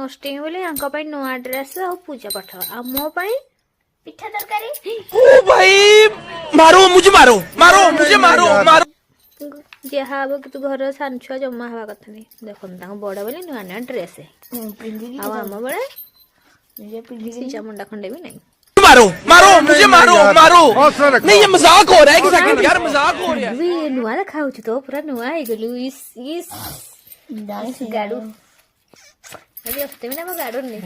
अष्टमी बोले नुआ ड्रेस आ पूजा पाठ आ मो पिठा तरकारी। ओ भाई मारो मुझे मारो मारो मुझे मारो मारो जहा हम कि तू घर सान छुआ जमा हवा कथा नहीं देख बड़ बोले नुआ नुआ ड्रेस आम बड़े सीचा मुंडा खंडे भी नहीं। मारो मारो मुझे मारो मारो नहीं ये मजाक हो रहा है एक सेकंड यार मजाक हो रहा है। नुआ खाऊ तो पूरा नुआ हो गलु इस गाड़ू अभी अष्टमी ना गाड़ू नहीं